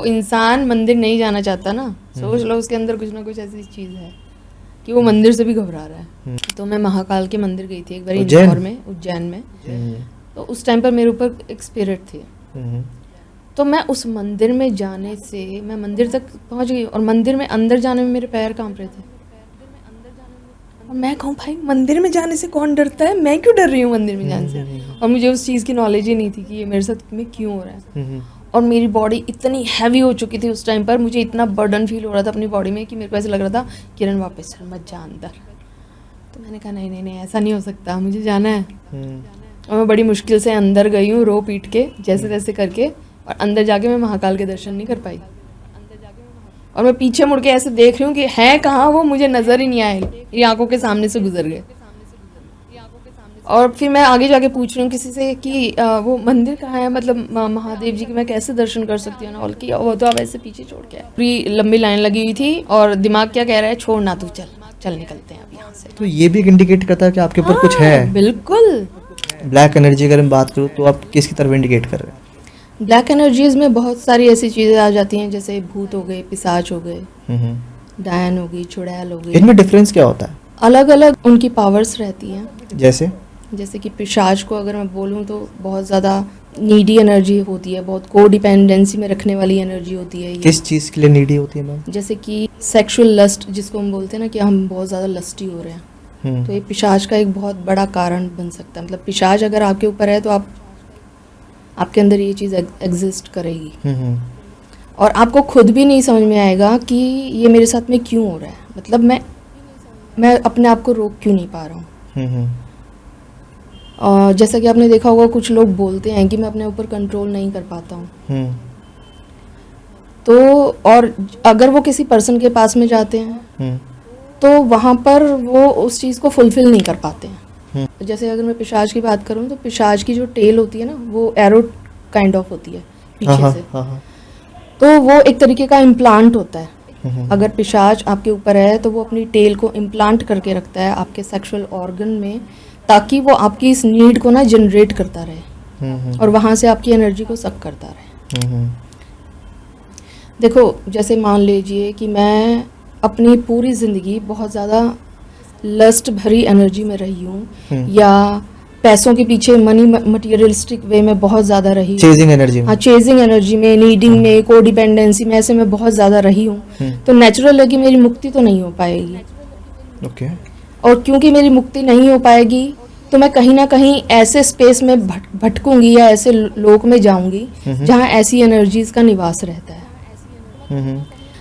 वो इंसान मंदिर नहीं जाना चाहता ना, सोच लो उसके अंदर कुछ ना कुछ ऐसी चीज़ है कि वो मंदिर से भी घबरा रहा है। तो मैं महाकाल के मंदिर गई थी एक बार इंदौर में, उज्जैन में। तो उस टाइम पर मेरे ऊपर एक स्पिरिट थी, तो मैं उस मंदिर में जाने से मैं मंदिर तक पहुंच गई, और मंदिर में अंदर जाने में मेरे पैर कांप रहे थे। और मैं कहूँ भाई मंदिर में जाने से कौन डरता है, मैं क्यों डर रही हूँ मंदिर में जाने से। और मुझे उस चीज़ की नॉलेज ही नहीं थी कि ये मेरे साथ में क्यों हो रहा है। और मेरी बॉडी इतनी हैवी हो चुकी थी उस टाइम पर, मुझे इतना बर्डन फील हो रहा था अपनी बॉडी में कि मेरे को ऐसा लग रहा था किरण वापस चल मत जा अंदर। तो मैंने कहा नहीं नहीं नहीं, ऐसा नहीं हो सकता, मुझे जाना है। और मैं बड़ी मुश्किल से अंदर गई हूँ, रो पीट के जैसे तैसे करके, और अंदर जाके मैं महाकाल के दर्शन नहीं कर पाई। और मैं पीछे मुड़ के ऐसे देख रही हूँ कि है कहाँ वो, मुझे नज़र ही नहीं आए, मेरी आंखों के सामने से गुजर गए। और फिर मैं आगे जाके पूछ रही हूँ किसी से कि वो मंदिर कहाँ है, मतलब महादेव जी की मैं कैसे दर्शन कर सकती हूँ ना। और कि वो तो आप ऐसे पीछे छोड़ के आए। पूरी लंबी लाइन लगी हुई थी और दिमाग क्या कह रहा है, छोड़ ना, तू चल चल निकलते हैं अब यहाँ से। तो ये भी एक इंडिकेट करता है कि आपके ऊपर कुछ है। बिल्कुल। ब्लैक एनर्जी अगर मैं बात करूँ तो आप किसकी तरफ इंडिकेट कर रहे हैं? ब्लैक एनर्जीज में बहुत सारी ऐसी चीज़ें आ जाती हैं, जैसे भूत हो गए, पिशाच हो गए, डायन हो गई, चुड़ैल हो गई। इनमें डिफरेंस क्या होता है? अलग अलग उनकी पावर्स रहती हैं। जैसे कि पिशाच को अगर मैं बोलूँ तो बहुत ज़्यादा नीडी एनर्जी होती है, बहुत को डिपेंडेंसी में रखने वाली एनर्जी होती है ये। किस चीज़ के लिए नीडी होती है मैम? जैसे कि सेक्सुअल लस्ट जिसको हम बोलते हैं ना, कि हम बहुत ज़्यादा लस्टी हो रहे हैं, तो ये पिशाच का एक बहुत बड़ा कारण बन सकता है। मतलब पिशाच अगर आपके ऊपर है तो आपके अंदर ये चीज़ एग्जिस्ट करेगी, और आपको खुद भी नहीं समझ में आएगा कि ये मेरे साथ में क्यों हो रहा है। मतलब मैं अपने आप को रोक क्यों नहीं पा रहा हूँ। जैसा कि आपने देखा होगा कुछ लोग बोलते हैं कि मैं अपने ऊपर कंट्रोल नहीं कर पाता हूँ। तो और अगर वो किसी पर्सन के पास में जाते हैं तो वहाँ पर वो उस चीज़ को फुलफिल नहीं कर पाते हैं। जैसे अगर मैं पिशाच की बात करूँ तो पिशाच की जो टेल होती है ना, वो एरो काइंड ऑफ होती है पीछे से। तो वो एक तरीके का इम्प्लांट होता है। अगर पिशाच आपके ऊपर है तो वो अपनी टेल को इम्प्लांट करके रखता है आपके सेक्सुअल ऑर्गन में, ताकि वो आपकी इस नीड को ना जनरेट करता रहे और वहाँ से आपकी एनर्जी को सक करता रहे। देखो जैसे मान लीजिए कि मैं अपनी पूरी ज़िंदगी बहुत ज़्यादा लस्ट भरी एनर्जी में रही हूँ, या पैसों के पीछे मनी मटेरियलिस्टिक वे में बहुत ज़्यादा रही, चेजिंग एनर्जी में। हाँ, चेजिंग एनर्जी में, नीडिंग में, को डिपेंडेंसी में, ऐसे में बहुत ज़्यादा रही हूँ, तो नेचुरल है कि मेरी मुक्ति तो नहीं हो पाएगी। ओके। और क्योंकि मेरी मुक्ति नहीं हो पाएगी तो मैं कहीं ना कहीं ऐसे स्पेस में भटकूंगी या ऐसे लोक में जाऊंगी जहाँ ऐसी एनर्जीज का निवास रहता है।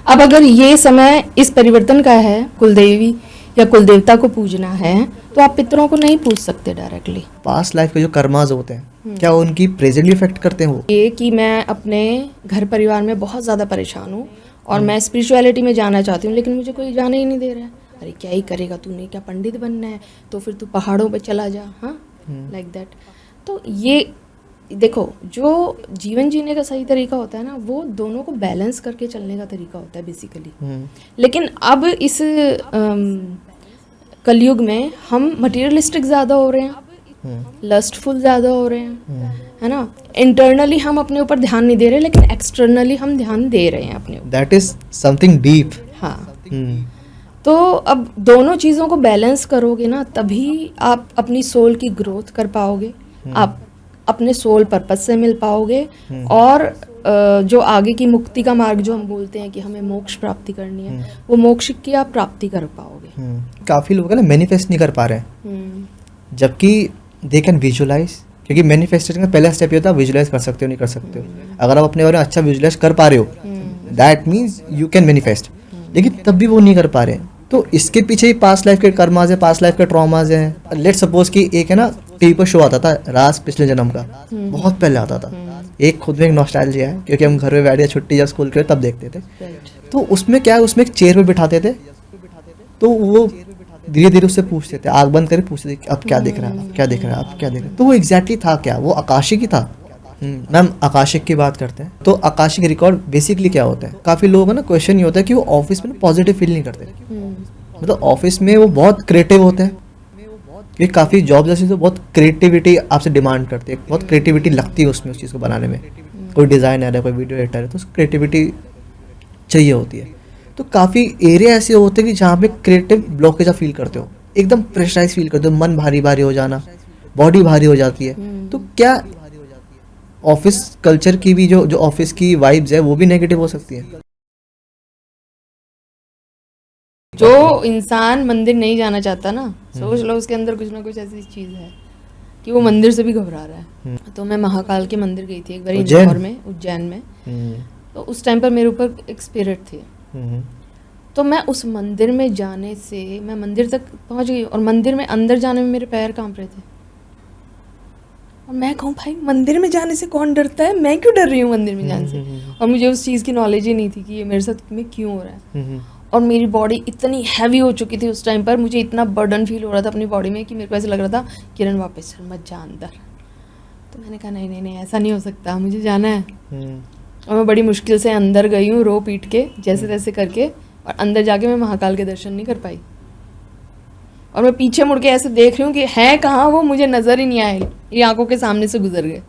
अब अगर ये समय इस परिवर्तन का है, कुलदेवी या कुलदेवता को पूजना है, तो आप पितरों को नहीं पूछ सकते डायरेक्टली। पास्ट लाइफ के जो कर्माज होते हैं क्या उनकी प्रेजेंटली इफेक्ट करते हैं? वो ये कि मैं अपने घर परिवार में बहुत ज़्यादा परेशान हूँ और मैं स्पिरिचुअलिटी में जाना चाहती हूँ, लेकिन मुझे कोई जाने ही नहीं दे रहा है। अरे क्या ही करेगा तूने, क्या पंडित बनना है, तो फिर तू पहाड़ों पे चला जा, हाँ, लाइक दैट। तो ये देखो, जो जीवन जीने का सही तरीका होता है ना, वो दोनों को बैलेंस करके चलने का तरीका होता है बेसिकली। लेकिन अब इस कलयुग में हम मटेरियलिस्टिक ज़्यादा हो रहे हैं, लस्टफुल ज़्यादा हो रहे हैं, है ना। इंटरनली हम अपने ऊपर ध्यान नहीं दे रहे, लेकिन एक्सटर्नली हम ध्यान दे रहे हैं अपने ऊपर। That is something deep. हाँ। तो अब दोनों चीज़ों को बैलेंस करोगे ना, तभी आप अपनी सोल की ग्रोथ कर पाओगे, आप अपने सोल पर्पस से मिल पाओगे, और जो आगे की मुक्ति का मार्ग जो हम बोलते हैं कि हमें मोक्ष प्राप्ति करनी है, वो मोक्ष की आप प्राप्ति कर पाओगे। काफ़ी लोग है ना मैनिफेस्ट नहीं कर पा रहे हैं, जबकि दे कैन विजुअलाइज, क्योंकि मैनिफेस्टेशन का पहला स्टेप ये होता है विजुअलाइज कर सकते हो नहीं कर सकते हो। अगर आप अपने बारे में अच्छा विजुअलाइज कर पा रहे हो, that means you can manifest, लेकिन तब भी वो नहीं कर पा रहे हैं। तो इसके पीछे ही पास्ट लाइफ के कर्माज है, पास्ट लाइफ के ट्रॉमाज हैं। लेट्स सपोज कि एक है ना टीवी पर शो आता था राज पिछले जन्म का, बहुत पहले आता था। एक खुद में एक नॉस्टैल्जिया है, क्योंकि हम घर में बैठ या छुट्टी या स्कूल के तब देखते थे। तो उसमें क्या है, उसमें एक चेयर पे बिठाते थे, तो वो धीरे धीरे उससे पूछते थे, आग बंद करके पूछते थे अब क्या दिख रहा है, अब क्या दिख रहा है, अब क्या दिख रहा है। तो वो एग्जैक्टली था क्या, वो आकाशिक ही था। मैम आकाशिक की बात करते हैं तो आकाशिक रिकॉर्ड बेसिकली क्या होता है? काफ़ी लोगों का ना क्वेश्चन ये होता है कि वो ऑफिस में पॉजिटिव फील नहीं करते, मतलब ऑफिस में वो बहुत क्रिएटिव होते हैं, ये काफ़ी जॉब जैसे तो बहुत क्रिएटिविटी आपसे डिमांड करते हैं, बहुत क्रिएटिविटी लगती है उसमें, उस चीज़ को बनाने में। कोई डिज़ाइनर है, कोई वीडियो एडिटर है, तो उसको क्रिएटिविटी चाहिए होती है। तो काफ़ी एरिया ऐसे होते हैं कि जहाँ पे क्रिएटिव ब्लॉकेज आप फील करते हो, एकदम प्रेशराइज फील करते हो, मन भारी भारी हो जाना, बॉडी भारी हो जाती है। तो क्या ऑफिस कल्चर की भी जो ऑफिस की वाइब्स है वो भी नेगेटिव हो सकती है? जो इंसान मंदिर नहीं जाना चाहता ना, सोच लो उसके अंदर कुछ ना कुछ ऐसी चीज है कि वो मंदिर से भी घबरा रहा है। तो मैं महाकाल के मंदिर गई थी एक बार इंदौर में, उज्जैन में। तो उस टाइम पर मेरे ऊपर एक स्पिरिट थी। तो मैं उस मंदिर में जाने से मैं मंदिर तक पहुंच गई, और मंदिर में अंदर जाने में मेरे पैर कांप रहे थे। और मैं कहूँ भाई मंदिर में जाने से कौन डरता है, मैं क्यों डर रही हूँ मंदिर में जाने से। और मुझे उस चीज़ की नॉलेज ही नहीं थी कि ये मेरे साथ में क्यों हो रहा है। और मेरी बॉडी इतनी हैवी हो चुकी थी उस टाइम पर, मुझे इतना बर्डन फील हो रहा था अपनी बॉडी में कि मेरे को ऐसा लग रहा था किरण वापस चल, मत जा अंदर। तो मैंने कहा नहीं नहीं नहीं, ऐसा नहीं हो सकता, मुझे जाना है। और मैं बड़ी मुश्किल से अंदर गई हूँ, रो पीट के जैसे तैसे करके, और अंदर जाके मैं महाकाल के दर्शन नहीं कर पाई। और मैं पीछे मुड़ के ऐसे देख रही हूँ कि है कहाँ वो, मुझे नज़र ही नहीं आए, मेरी आंखों के सामने से गुजर गए।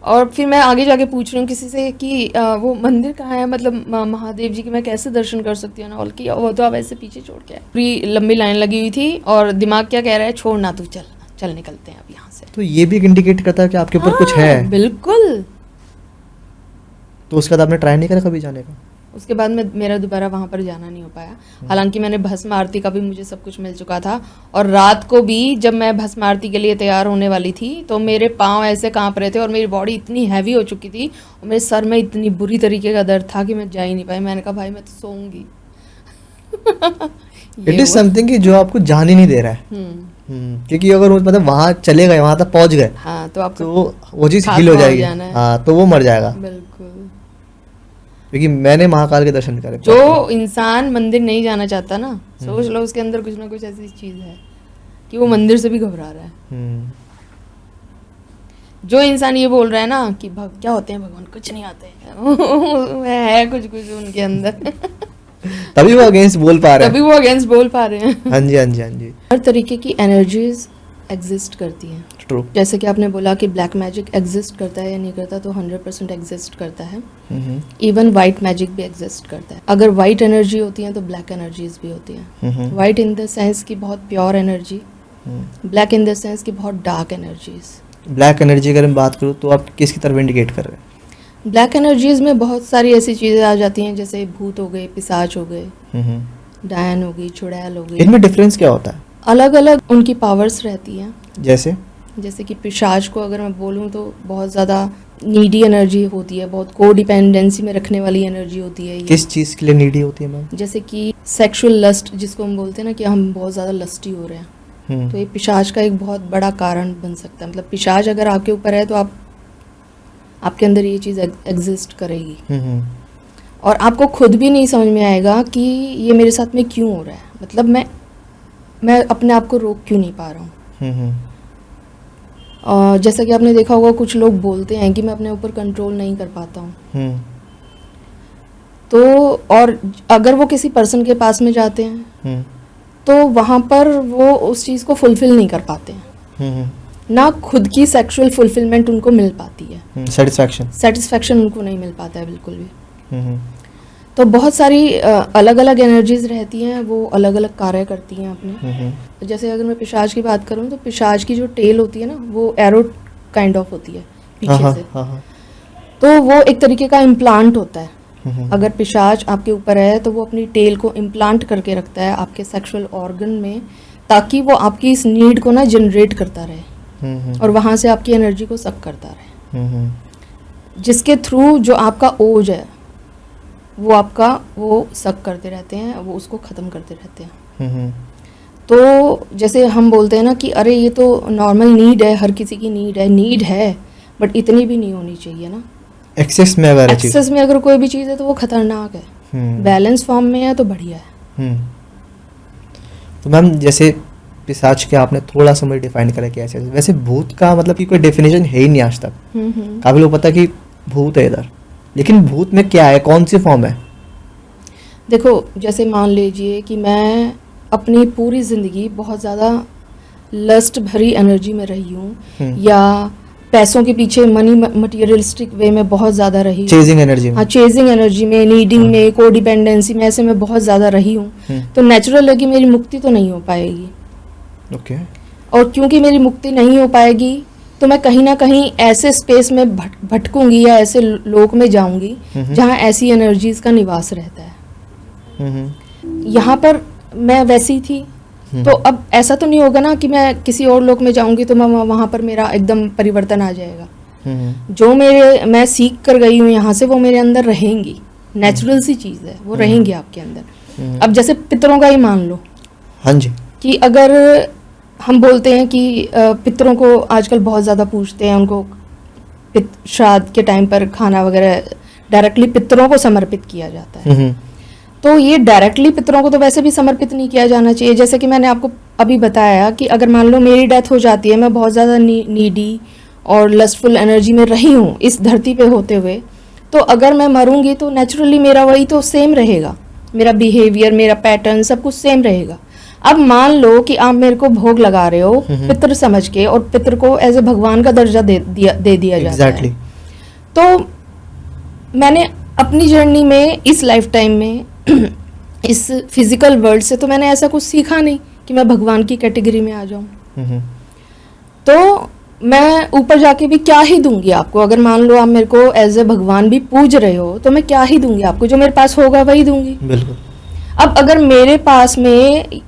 और फिर मैं आगे जाके पूछ रही हूँ किसी से कि वो मंदिर कहाँ है, मतलब महादेव जी की मैं कैसे दर्शन कर सकती हूँ ना, और कि वो तो आप ऐसे पीछे छोड़ के आए। पूरी लंबी लाइन लगी हुई थी, और दिमाग क्या कह रहा है, छोड़ ना, तू चल चल निकलते हैं अब यहाँ से। तो ये भी इंडिकेट करता है कि आपके ऊपर कुछ है। बिल्कुल। तो उसके बाद आपने ट्राई नहीं करा कभी जाने का? उसके बाद मेरा दोबारा वहाँ पर जाना नहीं हो पाया। हालांकि मैंने भस्म आरती का भी मुझे सब कुछ मिल चुका था, और रात को भी जब मैं भस्म आरती के लिए तैयार होने वाली थी तो मेरे पाँव ऐसे कांप रहे थे, और मेरी बॉडी इतनी हैवी हो चुकी थी, और मेरे सर में इतनी बुरी तरीके का दर्द था कि मैं जा ही नहीं पाई। मैंने कहा भाई मैं तो सोऊंगी। इट इज समथिंग कि जो आपको जान ही नहीं दे रहा है। क्योंकि अगर मतलब वहाँ चले गए, वहाँ तक पहुँच गए, हाँ, तो आपको तो वो चीज़ हिल हो जाएगी। हाँ, तो वो मर जाएगा। बिल्कुल। क्योंकि मैंने महाकाल के दर्शन करे। जो इंसान मंदिर नहीं जाना चाहता ना, सोच लो उसके अंदर कुछ ना कुछ ऐसी चीज है कि वो मंदिर से भी घबरा रहा है। जो इंसान ये बोल रहा है ना कि क्या होते हैं भगवान, कुछ नहीं आते है कुछ कुछ उनके अंदर तभी वो अगेंस्ट बोल पा रहे हैं। तभी वो अगेंस्ट बोल पा रहे हैं। हाँ जी, हाँ जी, हाँ जी। हर तरीके की एनर्जीज एग्जिस्ट करती हैं। ट्रू। जैसे कि आपने बोला कि ब्लैक मैजिक एग्जिस्ट करता है या नहीं करता, तो 100% एग्जिस्ट करता है। इवन वाइट मैजिक भी एग्जिस्ट करता है। अगर वाइट एनर्जी होती है तो ब्लैक एनर्जीज भी होती हैं। वाइट इन द सेंस की बहुत pure energy, black in the sense की बहुत डार्क एनर्जीज। ब्लैक एनर्जी अगर मैं बात करूँ तो आप किसकी तरफ इंडिकेट कर रहे हैं? ब्लैक एनर्जीज में बहुत सारी ऐसी चीज़ें आ जाती हैं, जैसे भूत हो गए, पिशाच हो गए, डायन हो गई, चुड़ैल हो गई। इनमें डिफरेंस क्या होता है? अलग अलग उनकी पावर्स रहती हैं। जैसे कि पिशाच को अगर मैं बोलूँ तो बहुत ज़्यादा नीडी एनर्जी होती है, बहुत कोडिपेंडेंसी में रखने वाली एनर्जी होती है। किस चीज़ के लिए नीडी होती है मैम? जैसे कि सेक्सुअल लस्ट, जिसको हम बोलते हैं ना कि हम बहुत ज़्यादा लस्टी हो रहे हैं, तो ये पिशाच का एक बहुत बड़ा कारण बन सकता है। मतलब पिशाच अगर आपके ऊपर है तो आपके अंदर ये चीज़ एग्जिस्ट करेगी, और आपको खुद भी नहीं समझ में आएगा कि ये मेरे साथ में क्यों हो रहा है। मतलब मैं अपने आप को रोक क्यों नहीं पा रहा हूँ। और जैसा कि आपने देखा होगा, कुछ लोग बोलते हैं कि मैं अपने ऊपर कंट्रोल नहीं कर पाता हूँ। तो और अगर वो किसी पर्सन के पास में जाते हैं तो वहाँ पर वो उस चीज़ को फुलफिल नहीं कर पाते हैं। ना खुद की सेक्सुअल फुलफिलमेंट उनको मिल पाती है, सेटिस्फैक्शन उनको नहीं मिल पाता है बिल्कुल भी। तो बहुत सारी अलग अलग एनर्जीज रहती हैं, वो अलग अलग कार्य करती हैं अपने। जैसे अगर मैं पिशाच की बात करूं तो पिशाच की जो टेल होती है ना, वो एरो काइंड ऑफ होती है पीछे से। तो वो एक तरीके का इम्प्लांट होता है। अगर पिशाच आपके ऊपर है तो वो अपनी टेल को इम्प्लांट करके रखता है आपके सेक्सुअल ऑर्गन में, ताकि वो आपकी इस नीड को ना जनरेट करता रहे और वहाँ से आपकी एनर्जी को सक करता रहे, जिसके थ्रू जो आपका ओज है वो सक करते रहते हैं, वो उसको ख़त्म करते रहते हैं। तो जैसे हम बोलते हैं ना कि अरे ये तो नॉर्मल नीड है, हर किसी की नीड है बट इतनी भी नहीं होनी चाहिए ना। एक्सेस में अगर कोई भी चीज़ है तो वो खतरनाक है। बैलेंस फॉर्म में है तो बढ़िया है। तो मैम जैसे पिशाच के आपने थोड़ा सा मुझे डिफाइन करा कि ऐसे, वैसे भूत का मतलब कि कोई डेफिनेशन है ही नहीं आज तक। काफी लोग पता है कि भूत है इधर, लेकिन भूत में क्या है, कौन सी फॉर्म है? देखो जैसे मान लीजिए कि मैं अपनी पूरी ज़िंदगी बहुत ज़्यादा लस्ट भरी एनर्जी में रही हूँ, या पैसों के पीछे, मनी मटेरियलिस्टिक वे में बहुत ज़्यादा रही हूँ। चेजिंग एनर्जी में, हाँ, चेजिंग एनर्जी में, नीडिंग में, कोडिपेंडेंसी में, ऐसे में बहुत ज़्यादा रही हूँ। तो नेचुरल है कि मेरी मुक्ति तो नहीं हो पाएगी। ओके। और क्योंकि मेरी मुक्ति नहीं हो पाएगी तो मैं कहीं ना कहीं ऐसे स्पेस में भटकूंगी या ऐसे लोक में जाऊंगी जहाँ ऐसी एनर्जीज का निवास रहता है। यहाँ पर मैं वैसी थी, तो अब ऐसा तो नहीं होगा ना कि मैं किसी और लोक में जाऊंगी तो मैं वहाँ पर मेरा एकदम परिवर्तन आ जाएगा। जो मैं सीख कर गई हूँ यहाँ से, वो मेरे अंदर रहेंगी। नेचुरल सी चीज़ है, वो रहेंगी आपके अंदर। अब जैसे पितरों का ही मान लो। हाँ जी। कि अगर हम बोलते हैं कि पितरों को आजकल बहुत ज़्यादा पूजते हैं, उनको श्राद्ध के टाइम पर खाना वगैरह डायरेक्टली पितरों को समर्पित किया जाता है। तो ये डायरेक्टली पितरों को तो वैसे भी समर्पित नहीं किया जाना चाहिए। जैसे कि मैंने आपको अभी बताया कि अगर मान लो मेरी डेथ हो जाती है, मैं बहुत ज़्यादा नीडी और लस्टफुल एनर्जी में रही हूँ इस धरती पे होते हुए, तो अगर मैं मरूंगी तो नेचुरली मेरा वही तो सेम रहेगा, मेरा बिहेवियर, मेरा पैटर्न सब कुछ सेम रहेगा। अब मान लो कि आप मेरे को भोग लगा रहे हो पितृ समझ के, और पितृ को एज ए भगवान का दर्जा दे दिया जाता है। तो मैंने अपनी जर्नी में, इस लाइफ टाइम में, इस फिजिकल वर्ल्ड से तो मैंने ऐसा कुछ सीखा नहीं कि मैं भगवान की कैटेगरी में आ जाऊं। तो मैं ऊपर जाके भी क्या ही दूंगी आपको। अगर मान लो आप मेरे को एज ए भगवान भी पूज रहे हो तो मैं क्या ही दूंगी आपको, जो मेरे पास होगा वही दूंगी। बिल्कुल। अब अगर मेरे पास में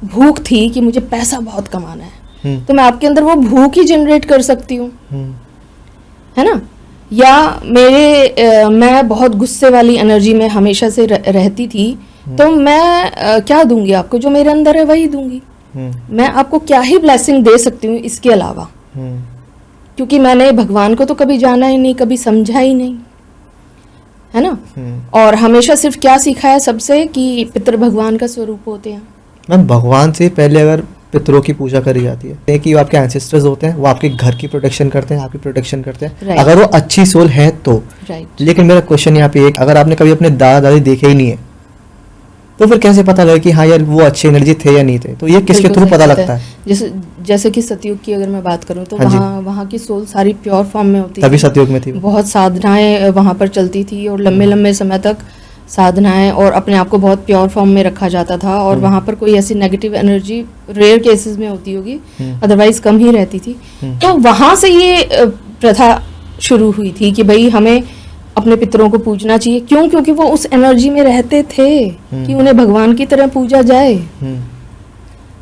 भूख थी कि मुझे पैसा बहुत कमाना है, तो मैं आपके अंदर वो भूख ही जनरेट कर सकती हूँ, है ना। या मैं बहुत गुस्से वाली एनर्जी में हमेशा से रहती थी, तो मैं क्या दूंगी आपको, जो मेरे अंदर है वही दूंगी। मैं आपको क्या ही ब्लेसिंग दे सकती हूँ इसके अलावा, क्योंकि मैंने भगवान को तो कभी जाना ही नहीं, कभी समझा ही नहीं, है ना। और हमेशा सिर्फ क्या सीखा है सबसे, कि पितृ भगवान का स्वरूप होते हैं। मैम, भगवान से पहले अगर पितरों की पूजा करी जाती है कि वो आपके एंसेस्टर्स होते हैं, वो आपके घर की प्रोटेक्शन करते हैं, आपकी प्रोटेक्शन करते हैं, अगर वो अच्छी सोल है तो। लेकिन मेरा क्वेश्चन यहाँ पे एक, अगर आपने कभी अपने दादा दादी देखे ही नहीं है तो फिर कैसे पता लगे कि हाँ यार वो अच्छी एनर्जी थे या नहीं थे? तो ये किसके थ्रू पता लगता है? जैसे कि सतयुग की अगर मैं बात करूँ तो वहाँ की सोल सारी प्योर फॉर्म में होती तभी सतयुग में थी। बहुत साधनाएं वहाँ पर चलती थी और लंबे समय तक साधनाएं, और अपने आप को बहुत प्योर फॉर्म में रखा जाता था। और वहाँ पर कोई ऐसी नेगेटिव एनर्जी रेयर केसेस में होती होगी, अदरवाइज कम ही रहती थी। तो वहाँ से ये प्रथा शुरू हुई थी कि भाई हमें अपने पितरों को पूजना चाहिए। क्यों? क्योंकि वो उस एनर्जी में रहते थे कि उन्हें भगवान की तरह पूजा जाए।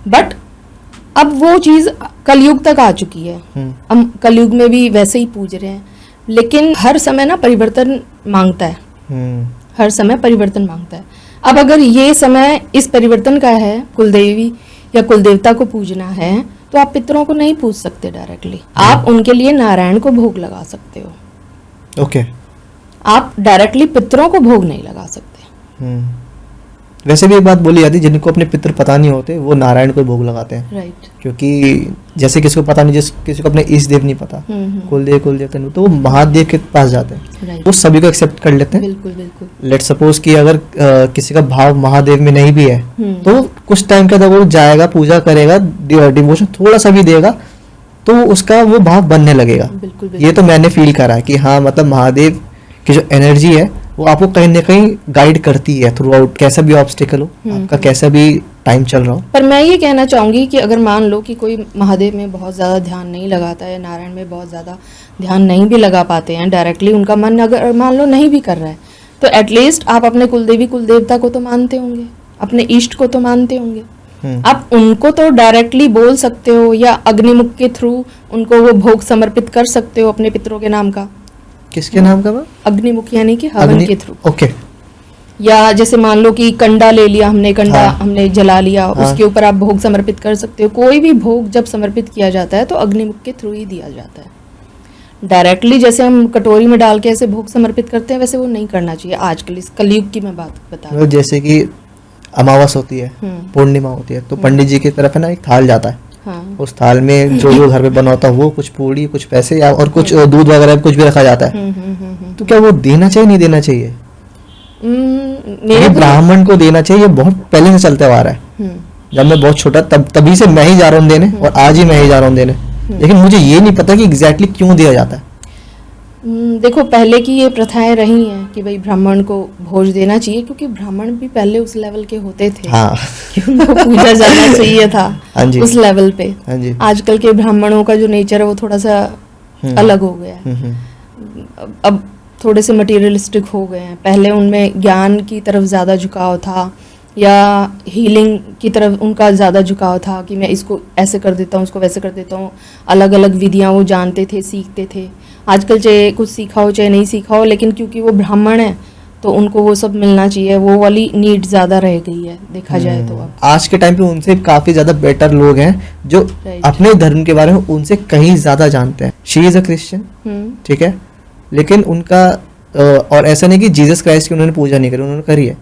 बट अब वो चीज कलयुग तक आ चुकी है, हम कलयुग में भी वैसे ही पूज रहे हैं। लेकिन हर समय ना परिवर्तन मांगता है, हर समय परिवर्तन मांगता है। अब अगर ये समय इस परिवर्तन का है, कुलदेवी या कुलदेवता को पूजना है, तो आप पितरों को नहीं पूज सकते डायरेक्टली। आप उनके लिए नारायण को भोग लगा सकते हो। ओके। आप डायरेक्टली पितरों को भोग नहीं लगा सकते। वैसे भी एक बात बोली जाती है, जिनको अपने पितर पता नहीं होते वो नारायण को भोग लगाते हैं। राइट। क्योंकि जैसे किसी को पता नहीं, किसी को अपने ईष्ट देव नहीं पता, कुलदेवता नहीं, तो वो महादेव के पास जाते हैं, वो सभी को एक्सेप्ट कर लेते हैं। बिल्कुल बिल्कुल। लेट सपोज कि अगर किसी का भाव महादेव में नहीं भी है तो कुछ टाइम के अंदर वो जाएगा, पूजा करेगा, डिवोशन थोड़ा सा भी देगा तो उसका वो भाव बनने लगेगा। ये तो मैंने फील करा है कि हाँ, मतलब महादेव की जो एनर्जी है वो आपको कहीं ना कहीं गाइड करती है थ्रू आउट, कैसा भी ऑब्स्टिकल हो, आपका कैसा भी टाइम चल रहा हो। पर मैं ये कहना चाहूंगी कि अगर मान लो कि कोई महादेव में बहुत ज़्यादा ध्यान नहीं लगाता है, नारायण में बहुत ज़्यादा ध्यान नहीं भी लगा पाते हैं डायरेक्टली, उनका मन अगर मान लो नहीं भी कर रहा है, तो एटलीस्ट आप अपने कुलदेवी कुलदेवता को तो मानते होंगे, अपने इष्ट को तो मानते होंगे। आप उनको तो डायरेक्टली बोल सकते हो, या अग्निमुख के थ्रू उनको वो भोग समर्पित कर सकते हो अपने पितरों के नाम का। किसके नाम का? अग्निमुख यानी कि हवन के थ्रू। ओके। या जैसे मान लो कि कंडा ले लिया हमने, कंडा हमने जला लिया, उसके ऊपर आप भोग समर्पित कर सकते हो। कोई भी भोग जब समर्पित किया जाता है तो अग्निमुख के थ्रू ही दिया जाता है। डायरेक्टली जैसे हम कटोरी में डाल के ऐसे भोग समर्पित करते हैं, वैसे वो नहीं करना चाहिए आजकल, इस कलयुग की मैं बात बता रही हूँ। जैसे कि अमावस होती है, पूर्णिमा होती है, तो पंडित जी की तरफ है ना एक थाल जाता है। उस थाल में जो घर पे बना होता है वो कुछ पूड़ी, कुछ पैसे या और कुछ दूध वगैरह कुछ भी रखा जाता है। तो क्या वो देना चाहिए, नहीं देना चाहिए? ब्राह्मण को देना चाहिए, बहुत पहले से चलते आ रहा है। जब मैं बहुत छोटा तभी से मैं ही जा रहा हूँ देने, और आज ही मैं ही जा रहा हूँ देने। लेकिन मुझे ये नहीं पता कि एग्जैक्टली क्यों दिया जाता है। देखो, पहले की ये प्रथाएं रही हैं कि भाई ब्राह्मण को भोज देना चाहिए, क्योंकि ब्राह्मण भी पहले उस लेवल के होते थे। हाँ। कि उनको पूजा जाना चाहिए था हाँ जी। उस लेवल पे। हाँ जी। आजकल के ब्राह्मणों का जो नेचर है वो थोड़ा सा अलग हो गया है। अब थोड़े से मटेरियलिस्टिक हो गए हैं। पहले उनमें ज्ञान की तरफ ज़्यादा झुकाव था, या हीलिंग की तरफ उनका ज़्यादा झुकाव था कि मैं इसको ऐसे कर देता हूँ, उसको वैसे कर देता हूँ। अलग अलग विधियाँ वो जानते थे, सीखते थे। आजकल चाहे कुछ सीखा हो चाहे नहीं सीखा हो, लेकिन क्योंकि वो ब्राह्मण है तो उनको वो सब मिलना चाहिए, वो वाली नीड ज़्यादा रह गई है देखा जाए तो। अब आज के टाइम पे उनसे काफ़ी ज़्यादा बेटर लोग हैं जो अपने धर्म के बारे में उनसे कहीं ज़्यादा जानते हैं। शी इज़ अ क्रिश्चियन, ठीक है, लेकिन उनका और ऐसा नहीं कि जीसस क्राइस्ट की उन्होंने पूजा नहीं करी, उन्होंने करी है।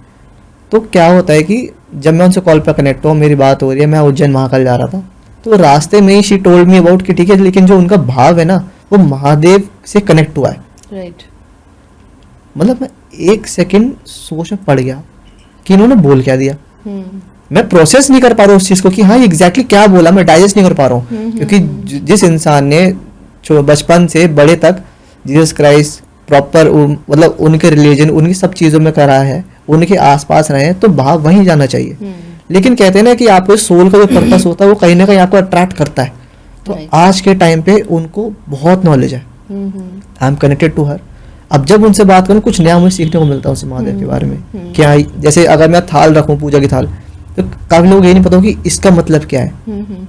तो क्या होता है कि जब मैं उनसे कॉल पर कनेक्ट हुआ, मेरी बात हो रही है, मैं उज्जैन महाकाल जा रहा था, तो रास्ते में ही शी टोल्ड मी अबाउट कि ठीक है, लेकिन जो उनका भाव है ना वो महादेव से कनेक्ट हुआ है। राइट। मतलब मैं एक सेकंड सोच में पड़ गया कि इन्होंने बोल क्या दिया। मैं प्रोसेस नहीं कर पा रहा हूँ उस चीज़ को कि हाँ एग्जैक्टली क्या बोला, मैं डाइजेस्ट नहीं कर पा रहा हूँ। क्योंकि जिस इंसान ने बचपन से बड़े तक जीसस क्राइस्ट प्रॉपर मतलब उनके रिलीजन उनकी सब चीज़ों में करा है, उनके आसपास रहे हैं, तो भाव वहीं जाना चाहिए। लेकिन कहते हैं ना कि आपको सोल का जो पर्पस होता है वो कहीं ना कहीं आपको अट्रैक्ट करता है। तो आज के टाइम पे उनको बहुत नॉलेज है। I am connected to her. अब जब उनसे बात करूँ कुछ नया मुझे सीखने को मिलता है उनसे महादेव के बारे में। क्या जैसे अगर मैं थाल रखूँ पूजा की थाल, तो काफी लोग ये नहीं पता कि इसका मतलब क्या है,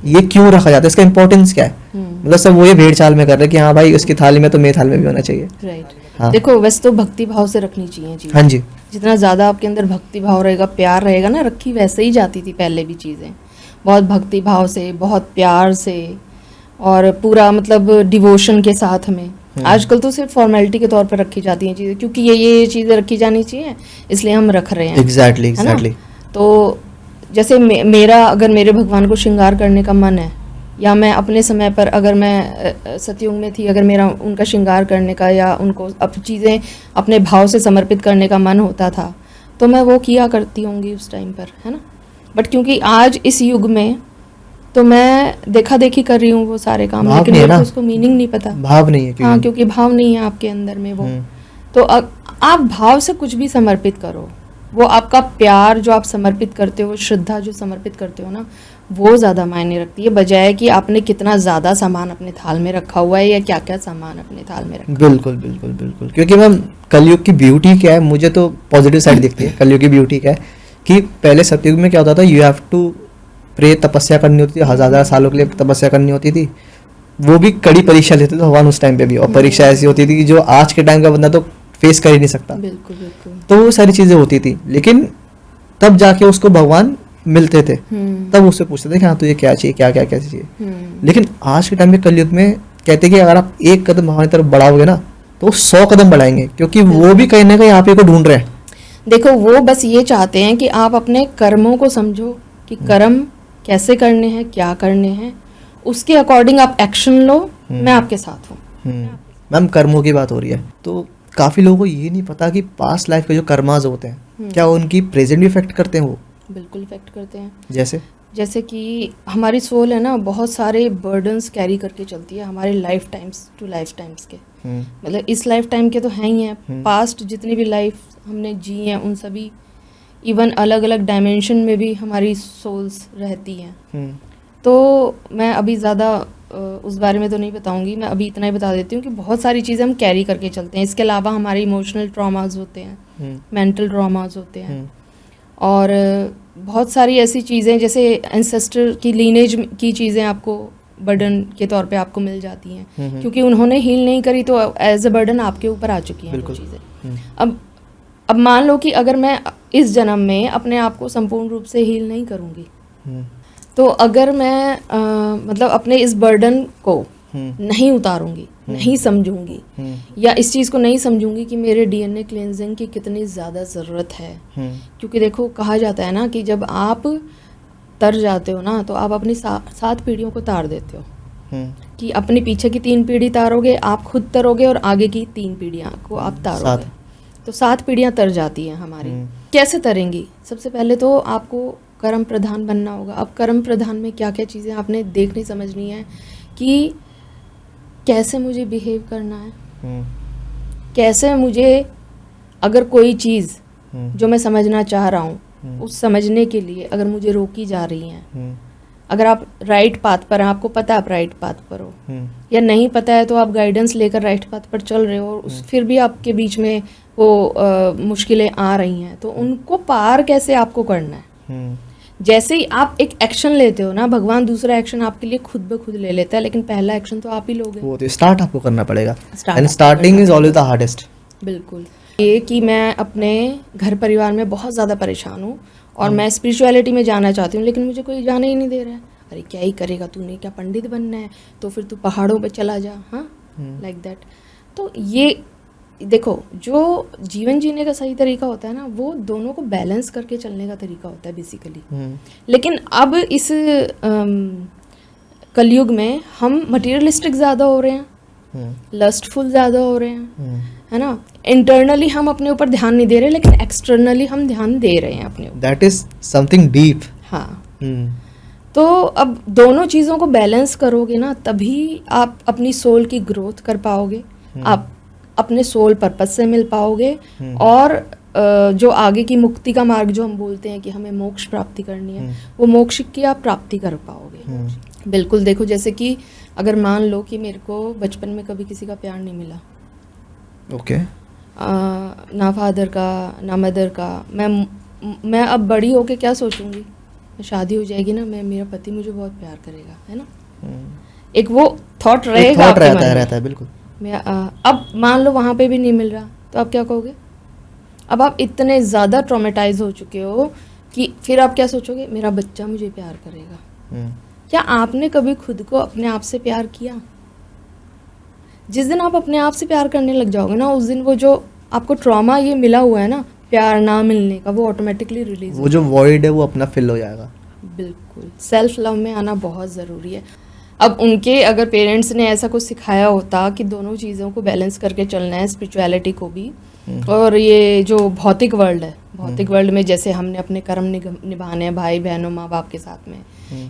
ये क्यों रखा जाता है, इसका इंपॉर्टेंस क्या है। मतलब सब वो ये भेड़ चाल में कर रहे हैं कि हाँ भाई उसकी थाली में तो मेरी थाल में भी होना चाहिए। राइट। हाँ। देखो, वैसे तो भक्ति भाव से रखनी चाहिए चीज़ें। हाँ जी। जितना ज़्यादा आपके अंदर भक्ति भाव रहेगा, प्यार रहेगा ना, रखी वैसे ही जाती थी पहले भी चीज़ें, बहुत भक्ति भाव से, बहुत प्यार से, और पूरा मतलब डिवोशन के साथ में। आजकल तो सिर्फ फॉर्मेलिटी के तौर पर रखी जाती हैं चीज़ें, क्योंकि ये चीज़ें रखी जानी चाहिए इसलिए हम रख रहे हैं। एग्जैक्टली। तो जैसे मेरा अगर मेरे भगवान को श्रृंगार करने का मन है, या मैं अपने समय पर अगर मैं सतयुग में थी, अगर मेरा उनका श्रृंगार करने का या उनको अब चीज़ें अपने भाव से समर्पित करने का मन होता था, तो मैं वो किया करती होंगी उस टाइम पर, है ना। बट क्योंकि आज इस युग में तो मैं देखा देखी कर रही हूँ वो सारे काम, लेकिन मेरे को उसको मीनिंग नहीं पता, भाव नहीं है। हाँ, क्योंकि भाव नहीं है आपके अंदर में वो। तो आप भाव से कुछ भी समर्पित करो, वो आपका प्यार जो आप समर्पित करते हो, श्रद्धा जो समर्पित करते हो ना, वो ज़्यादा मायने रखती है, बजाय कि आपने कितना ज़्यादा सामान अपने थाल में रखा हुआ है या क्या क्या सामान अपने थाल में रखा। बिल्कुल बिल्कुल बिल्कुल। क्योंकि मैम कलयुग की ब्यूटी क्या है, मुझे तो पॉजिटिव साइड दिखती है कलयुग की ब्यूटी क्या है, कि पहले सतयुग में क्या होता था, यू हैव टू प्रे, तपस्या करनी होती थी, हजार सालों के लिए तपस्या करनी होती थी। वो भी कड़ी परीक्षा लेते थे भगवान उस टाइम पे भी, और परीक्षा ऐसी होती थी कि जो आज के टाइम का बंदा तो फेस कर ही नहीं सकता। बिल्कुल बिल्कुल। तो वो सारी चीजें होती थी, लेकिन तब जाके उसको भगवान मिलते थे, तब उससे पूछते थे कि हाँ तुझे क्या चाहिए, क्या क्या क्या चाहिए। लेकिन आज के टाइम में कलयुग में कहते हैं कि अगर आप एक कदम भगवान की तरफ बढ़ाओगे ना तो 100 कदम बढ़ाएंगे, क्योंकि वो भी कहीं ना कहीं आप ही को ढूंढ रहे हैं। देखो, वो बस ये चाहते हैं कि आप अपने कर्मों को समझो कि कर्म कैसे करने हैं, क्या करने हैं, उसके अकॉर्डिंग आप एक्शन लो। मैं आपके साथ हूँ। मैम कर्मों की बात हो रही है, तो काफी लोगों को ये नहीं पता कि पास्ट लाइफ के जो कर्माज होते हैं क्या उनकी प्रेजेंट भी इफेक्ट करते हैं। वो बिल्कुल इफेक्ट करते हैं। जैसे कि हमारी सोल है ना, बहुत सारे बर्डन्स कैरी करके चलती है हमारे life times to life times के। मतलब इस लाइफ टाइम के तो हैं ही हैं, पास्ट जितनी भी लाइफ हमने जी हैं उन सभी, इवन अलग अलग डायमेंशन में भी हमारी सोल्स रहती हैं। तो मैं अभी ज़्यादा उस बारे में तो नहीं बताऊंगी, मैं अभी इतना ही बता देती हूँ कि बहुत सारी चीज़ें हम कैरी करके चलते हैं। इसके अलावा हमारे इमोशनल ट्रॉमाज होते हैं, मेंटल ट्रॉमाज होते हैं, और बहुत सारी ऐसी चीज़ें जैसे एंसेस्टर की लीनेज की चीज़ें आपको बर्डन के तौर पे आपको मिल जाती हैं, क्योंकि उन्होंने हील नहीं करी तो एज अ बर्डन आपके ऊपर आ चुकी हैं वो चीज़ें। अब मान लो कि अगर मैं इस जन्म में अपने आप को संपूर्ण रूप से हील नहीं करूँगी, तो अगर मैं मतलब अपने इस बर्डन को नहीं उतारूंगी, नहीं समझूंगी, या इस चीज़ को नहीं समझूंगी कि मेरे डीएनए क्लींजिंग की कितनी ज़्यादा ज़रूरत है। क्योंकि देखो, कहा जाता है ना कि जब आप तर जाते हो ना तो आप अपनी 7 पीढ़ियों को तार देते हो। कि अपने पीछे की 3 पीढ़ी तारोगे, आप खुद तरोगे, और आगे की 3 पीढ़ियाँ को आप तारोगे, तो 7 पीढ़ियाँ तर जाती हैं हमारी। कैसे तरेंगी? सबसे पहले तो आपको कर्म प्रधान बनना होगा। अब कर्म प्रधान में क्या क्या चीज़ें आपने देखनी समझनी है कि कैसे मुझे बिहेव करना है, कैसे मुझे अगर कोई चीज़ जो मैं समझना चाह रहा हूँ उस समझने के लिए अगर मुझे रोकी जा रही हैं, अगर आप राइट पाथ पर हैं, आपको पता है आप राइट पाथ पर हो, या नहीं पता है तो आप गाइडेंस लेकर राइट पाथ पर चल रहे हो, फिर भी आपके बीच में वो मुश्किलें आ रही हैं, तो उनको पार कैसे आपको करना है। जैसे ही आप एक एक्शन लेते हो ना, भगवान दूसरा एक्शन आपके लिए खुद ब खुद ले लेता है, लेकिन पहला एक्शन तो आप ही लोगे। वो तो स्टार्ट आपको करना पड़ेगा, and starting is always the hardest. बिल्कुल। ये कि मैं अपने घर परिवार में बहुत ज़्यादा परेशान हूँ और मैं स्पिरिचुअलिटी में जाना चाहती हूँ, लेकिन मुझे कोई जाने ही नहीं दे रहा है। अरे क्या ही करेगा तूने, क्या पंडित बनना है, तो फिर तू पहाड़ों पे चला जा, हाँ, लाइक दैट। तो ये देखो, जो जीवन जीने का सही तरीका होता है ना, वो दोनों को बैलेंस करके चलने का तरीका होता है बेसिकली। लेकिन अब इस कलयुग में हम मटेरियलिस्टिक ज़्यादा हो रहे हैं, लस्टफुल ज़्यादा हो रहे हैं, है ना। इंटरनली हम अपने ऊपर ध्यान नहीं दे रहे, लेकिन एक्सटर्नली हम ध्यान दे रहे हैं अपने ऊपर। That is something deep. हाँ। तो अब दोनों चीज़ों को बैलेंस करोगे ना, तभी आप अपनी सोल की ग्रोथ कर पाओगे, आप अपने सोल पर्पस से मिल पाओगे, और जो आगे की मुक्ति का मार्ग जो हम बोलते हैं कि हमें मोक्ष प्राप्ति करनी है, वो मोक्ष की आप प्राप्ति कर पाओगे। बिल्कुल। देखो, जैसे कि अगर मान लो कि मेरे को बचपन में कभी किसी का प्यार नहीं मिला, ओके, ना फादर का ना मदर का, मैं अब बड़ी होके क्या सोचूंगी, शादी हो जाएगी ना, मेरा पति मुझे बहुत प्यार करेगा, है ना। एक वो थॉट रहेगा, रहता है बिल्कुल। अब मान लो वहाँ पे भी नहीं मिल रहा, तो आप क्या कहोगे? अब आप इतने ज़्यादा ट्रॉमेटाइज हो चुके हो कि फिर आप क्या सोचोगे, मेरा बच्चा मुझे प्यार करेगा। क्या आपने कभी खुद को अपने आप से प्यार किया? जिस दिन आप अपने आप से प्यार करने लग जाओगे ना, उस दिन वो जो आपको ट्रॉमा ये मिला हुआ है ना, प्यार ना मिलने का, वो ऑटोमेटिकली रिलीज, वो जो वॉइड है वो अपना फिल हो जाएगा। बिल्कुल। सेल्फ लव में आना बहुत ज़रूरी है। अब उनके अगर पेरेंट्स ने ऐसा कुछ सिखाया होता कि दोनों चीज़ों को बैलेंस करके चलना है, स्पिरिचुअलिटी को भी, और ये जो भौतिक वर्ल्ड है, भौतिक वर्ल्ड में जैसे हमने अपने कर्म निभाने हैं भाई बहनों माँ बाप के साथ में,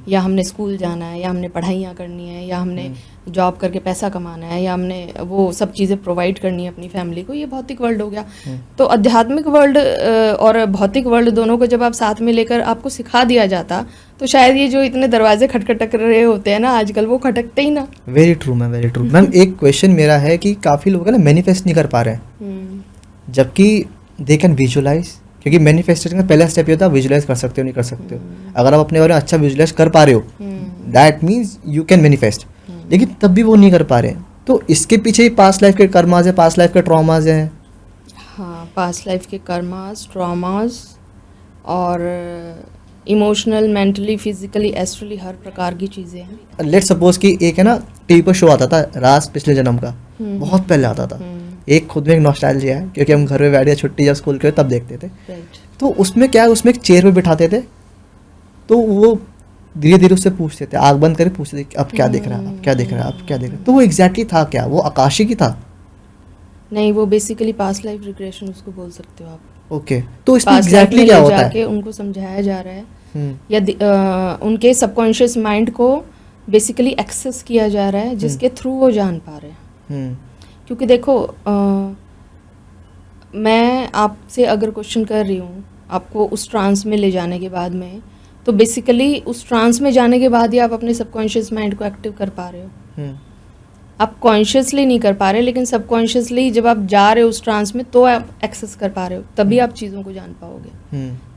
या हमने स्कूल जाना है, या हमने पढ़ाइयाँ करनी है, या हमने जॉब करके पैसा कमाना है, या हमने वो सब चीज़ें प्रोवाइड करनी है अपनी फैमिली को, ये भौतिक वर्ल्ड हो गया। तो आध्यात्मिक वर्ल्ड और भौतिक वर्ल्ड दोनों को जब आप साथ में लेकर आपको सिखा दिया जाता, तो शायद ये जो इतने दरवाजे खटखट रहे होते हैं ना आजकल, वो खटकते ही ना। Very true ma'am, very true ma'am. एक क्वेश्चन मेरा है कि काफ़ी लोग है ना मैनिफेस्ट नहीं कर पा रहे हैं, जबकि दे कैन विजुअलाइज, क्योंकि मैनिफेस्टेशन का पहला स्टेप ये होता है विजुअलाइज कर सकते हो नहीं कर सकते हो। अगर आप अपने बारे में अच्छा विजुअलाइज कर पा रहे हो, that means you can manifest, लेकिन तब भी वो नहीं कर पा रहे हैं, तो इसके पीछे ही पास्ट लाइफ के कर्माज है, पास्ट लाइफ के ट्रॉमाज हैं। हाँ, पास्ट लाइफ के कर्माज, ट्रॉमाज, और इमोशनल, मेंटली, फिजिकली, एस्ट्रली, हर प्रकार की चीज़ें हैं। लेट्स सपोज कि एक है ना टीवी पर शो आता था राज पिछले जन्म का, बहुत पहले आता था, एक खुद में एक नॉस्टैल्जिया है, क्योंकि हम घर में बैठ या छुट्टी या स्कूल के तब देखते थे। तो उसमें क्या है, उसमें एक चेयर पे बिठाते थे, तो वो धीरे धीरे उससे पूछते थे, आग बंद करके पूछते थे अब क्या देख रहा है, अब क्या देख रहा है, अब क्या देख रहा है। तो वो एग्जैक्टली था क्या, वो आकाशिक ही था? नहीं, वो बेसिकली पास्ट लाइफ रिग्रेशन उसको बोल सकते हो आप। ओके, तो इसमें एग्जैक्टली क्या होता है? उनको समझाया जा रहा है, या उनके सबकॉन्शियस माइंड को बेसिकली एक्सेस किया जा रहा है, जिसके थ्रू वो जान पा रहे हैं। क्योंकि देखो, मैं आपसे अगर क्वेश्चन कर रही हूँ आपको उस ट्रांस में ले जाने के बाद में, तो बेसिकली उस ट्रांस में जाने के बाद ही आप अपने सबकॉन्शियस माइंड को एक्टिव कर पा रहे हो। आप कॉन्शियसली नहीं कर पा रहे, लेकिन सबकॉन्शियसली जब आप जा रहे हो उस ट्रांस में, तो आप एक्सेस कर पा रहे हो, तभी आप चीज़ों को जान पाओगे,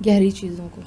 गहरी चीज़ों को।